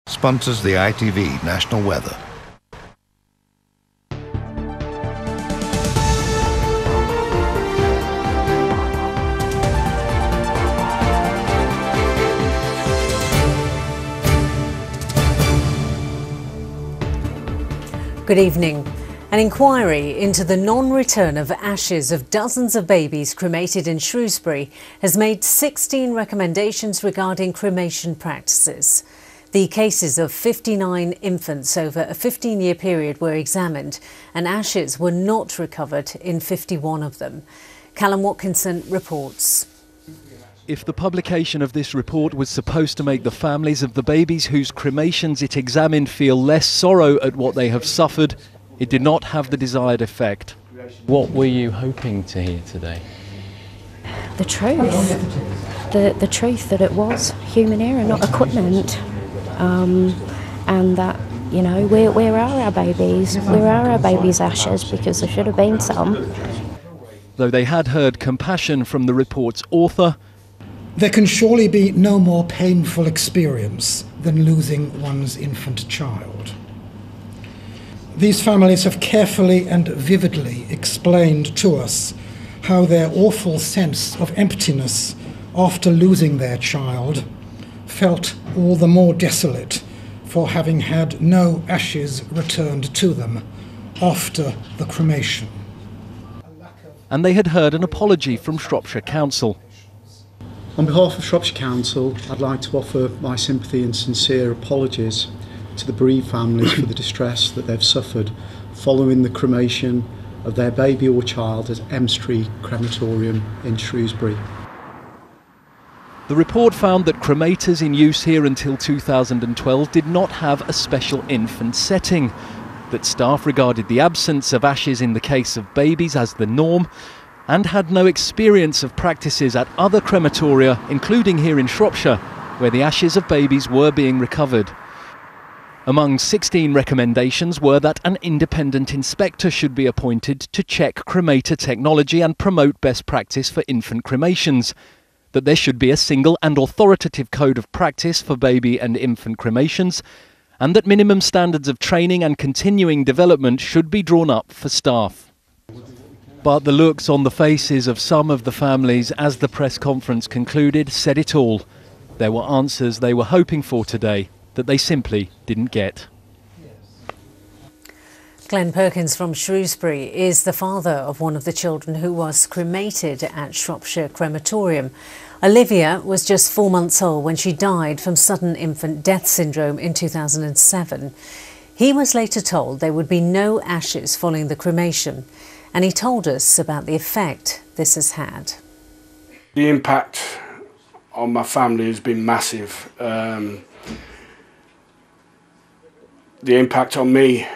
sponsors the ITV National Weather. Good evening. An inquiry into the non-return of ashes of dozens of babies cremated in Shrewsbury has made 16 recommendations regarding cremation practices. The cases of 59 infants over a 15-year period were examined, and ashes were not recovered in 51 of them. Callum Watkinson reports. If the publication of this report was supposed to make the families of the babies whose cremations it examined feel less sorrow at what they have suffered, it did not have the desired effect. What were you hoping to hear today? The truth. The truth that it was human error, not equipment. And that, you know, where are our babies? Where are our babies' ashes? Because there should have been some. Though they had heard compassion from the report's author, there can surely be no more painful experience than losing one's infant child. These families have carefully and vividly explained to us how their awful sense of emptiness after losing their child felt all the more desolate for having had no ashes returned to them after the cremation. And they had heard an apology from Shropshire Council. On behalf of Shropshire Council, I'd like to offer my sympathy and sincere apologies to the bereaved families for the distress that they've suffered following the cremation of their baby or child at M Street Crematorium in Shrewsbury. The report found that cremators in use here until 2012 did not have a special infant setting, that staff regarded the absence of ashes in the case of babies as the norm, and had no experience of practices at other crematoria, including here in Shropshire, where the ashes of babies were being recovered. Among 16 recommendations were that an independent inspector should be appointed to check cremator technology and promote best practice for infant cremations, that there should be a single and authoritative code of practice for baby and infant cremations, and that minimum standards of training and continuing development should be drawn up for staff. But the looks on the faces of some of the families as the press conference concluded said it all. There were answers they were hoping for today that they simply didn't get. Glenn Perkins from Shrewsbury is the father of one of the children who was cremated at Shropshire Crematorium. Olivia was just 4 months old when she died from sudden infant death syndrome in 2007. He was later told there would be no ashes following the cremation, and he told us about the effect this has had. The impact on my family has been massive. The impact on me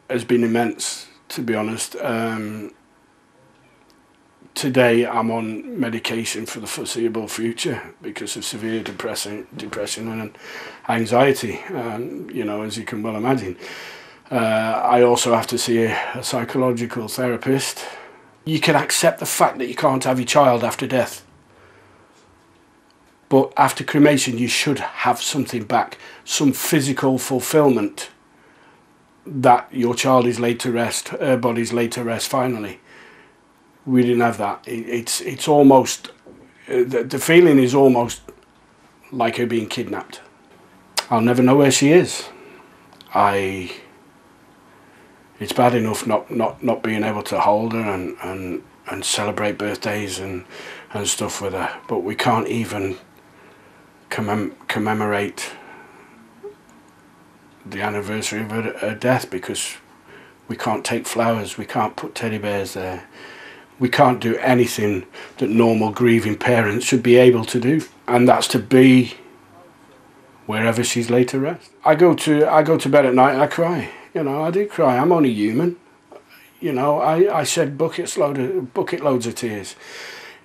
has been immense, to be honest. Today I'm on medication for the foreseeable future because of severe depression and anxiety, you know, as you can well imagine. I also have to see a psychological therapist. You can accept the fact that you can't have your child after death. But after cremation, you should have something back, some physical fulfillment that your child is laid to rest, her body's laid to rest finally. We didn't have that. It's almost, the feeling is almost like her being kidnapped. I'll never know where she is. It's bad enough not being able to hold her and celebrate birthdays and stuff with her, but we can't even commemorate the anniversary of her death because we can't take flowers, we can't put teddy bears there, we can't do anything that normal grieving parents should be able to do, and that's to be wherever she's laid to rest. I go to bed at night and I cry. You know, I do cry. I'm only human. You know, I shed bucket loads of tears.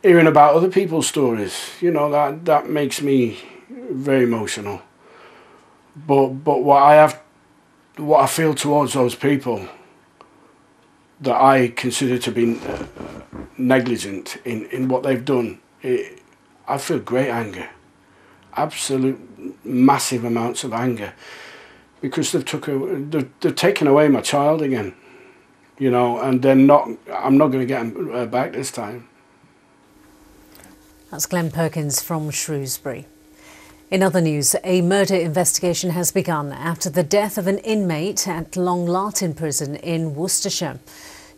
Hearing about other people's stories, you know, that makes me very emotional. But what I feel towards those people that I consider to be negligent in what they've done, I feel great anger. absolute massive amounts of anger, because they've taken away my child again, you know, and I'm not going to get him back this time. That's Glenn Perkins from Shrewsbury. In other news, a murder investigation has begun after the death of an inmate at Long Lartin Prison in Worcestershire.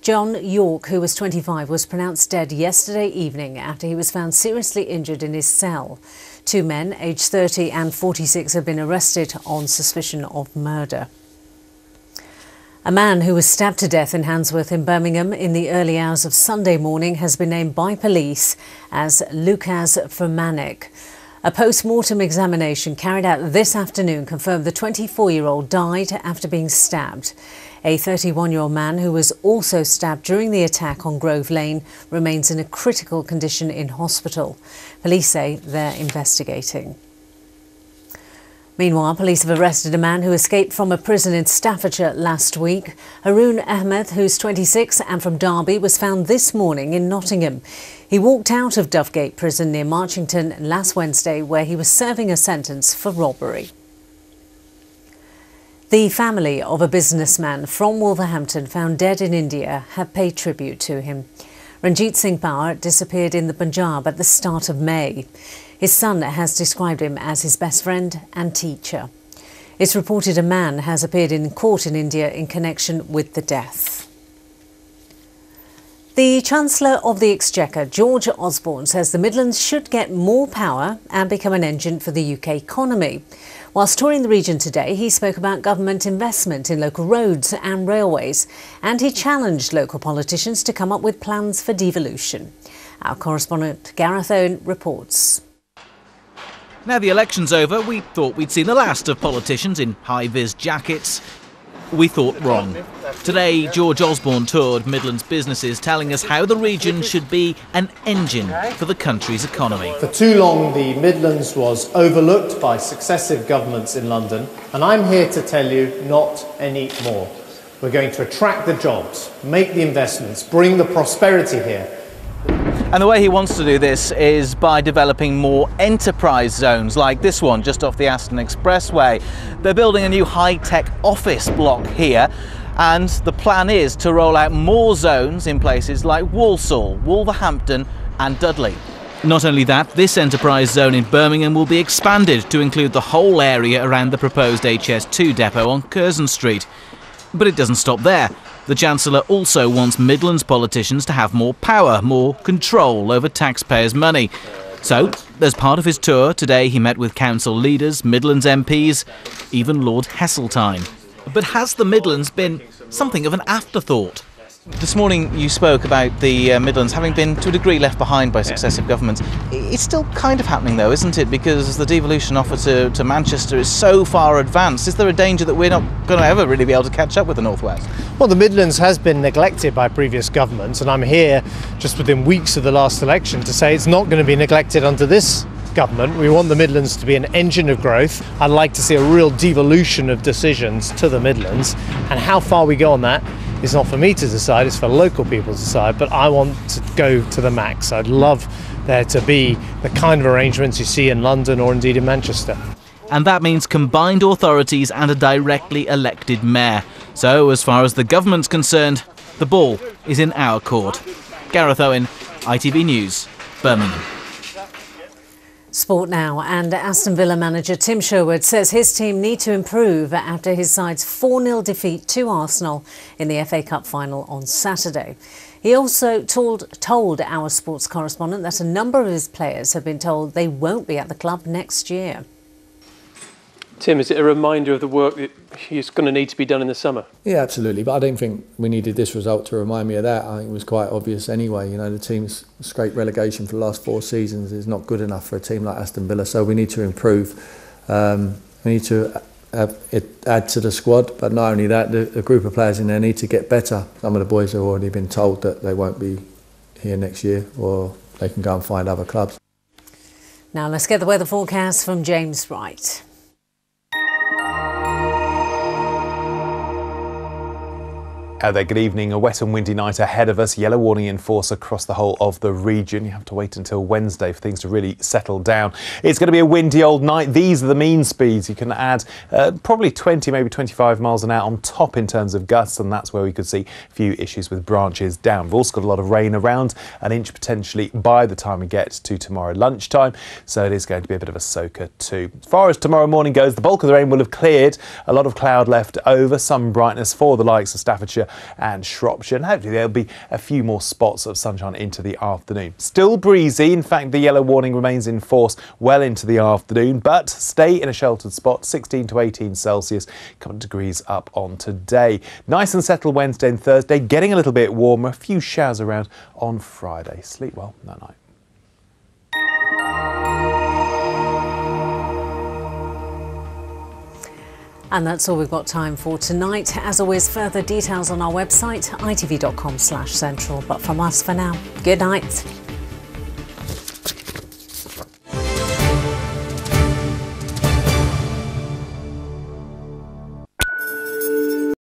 John York, who was 25, was pronounced dead yesterday evening after he was found seriously injured in his cell. Two men, aged 30 and 46, have been arrested on suspicion of murder. A man who was stabbed to death in Handsworth in Birmingham in the early hours of Sunday morning has been named by police as Lukas Fermanek. A post-mortem examination carried out this afternoon confirmed the 24-year-old died after being stabbed. A 31-year-old man who was also stabbed during the attack on Grove Lane remains in a critical condition in hospital. Police say they're investigating. Meanwhile, police have arrested a man who escaped from a prison in Staffordshire last week. Haroon Ahmed, who's 26 and from Derby, was found this morning in Nottingham. He walked out of Dovegate Prison near Marchington last Wednesday, where he was serving a sentence for robbery. The family of a businessman from Wolverhampton found dead in India have paid tribute to him. Ranjit Singh Power disappeared in the Punjab at the start of May. His son has described him as his best friend and teacher. It's reported a man has appeared in court in India in connection with the death. The Chancellor of the Exchequer, George Osborne, says the Midlands should get more power and become an engine for the UK economy. Whilst touring the region today, he spoke about government investment in local roads and railways, and he challenged local politicians to come up with plans for devolution. Our correspondent Gareth Owen reports. Now the election's over, we thought we'd seen the last of politicians in high-vis jackets. We thought wrong. Today, George Osborne toured Midlands businesses, telling us how the region should be an engine for the country's economy. For too long, the Midlands was overlooked by successive governments in London, and I'm here to tell you not anymore. We're going to attract the jobs, make the investments, bring the prosperity here. And the way he wants to do this is by developing more enterprise zones like this one just off the Aston Expressway. They're building a new high-tech office block here, and the plan is to roll out more zones in places like Walsall, Wolverhampton and Dudley. Not only that, this enterprise zone in Birmingham will be expanded to include the whole area around the proposed HS2 depot on Curzon Street. But it doesn't stop there. The Chancellor also wants Midlands politicians to have more power, more control over taxpayers' money. So, as part of his tour, today he met with council leaders, Midlands MPs, even Lord Heseltine. But has the Midlands been something of an afterthought? This morning you spoke about the Midlands having been, to a degree, left behind by successive governments. It's still kind of happening though, isn't it? Because the devolution offer to Manchester is so far advanced. Is there a danger that we're not going to ever really be able to catch up with the North West? Well, the Midlands has been neglected by previous governments, and I'm here just within weeks of the last election to say it's not going to be neglected under this government. We want the Midlands to be an engine of growth. I'd like to see a real devolution of decisions to the Midlands, and how far we go on that is not for me to decide, it's for local people to decide, but I want to go to the max. I'd love there to be the kind of arrangements you see in London or indeed in Manchester. And that means combined authorities and a directly elected mayor. So, as far as the government's concerned, the ball is in our court. Gareth Owen, ITV News, Birmingham. Sport now, and Aston Villa manager Tim Sherwood says his team need to improve after his side's 4-0 defeat to Arsenal in the FA Cup final on Saturday. He also told our sports correspondent that a number of his players have been told they won't be at the club next year. Tim, is it a reminder of the work that is going to need to be done in the summer? Yeah, absolutely. But I don't think we needed this result to remind me of that. I think it was quite obvious anyway. You know, the team's straight relegation for the last 4 seasons is not good enough for a team like Aston Villa. So we need to improve. We need to add to the squad. But not only that, the group of players in there need to get better. Some of the boys have already been told that they won't be here next year, or they can go and find other clubs. Now let's get the weather forecast from James Wright. There, good evening. A wet and windy night ahead of us. Yellow warning in force across the whole of the region. You have to wait until Wednesday for things to really settle down. It's going to be a windy old night. These are the mean speeds. You can add probably 20, maybe 25 miles an hour on top in terms of gusts, and that's where we could see a few issues with branches down. We've also got a lot of rain around, an inch potentially by the time we get to tomorrow lunchtime, so it is going to be a bit of a soaker too. As far as tomorrow morning goes, the bulk of the rain will have cleared. A lot of cloud left over, some brightness for the likes of Staffordshire and Shropshire, and hopefully there'll be a few more spots of sunshine into the afternoon. Still breezy. In fact, the yellow warning remains in force well into the afternoon, but stay in a sheltered spot. 16 to 18 Celsius, a couple of degrees up on today. Nice and settled Wednesday and Thursday, getting a little bit warmer, a few showers around on Friday. Sleep well, night night. And that's all we've got time for tonight. As always, further details on our website, itv.com/central. But from us for now, good night.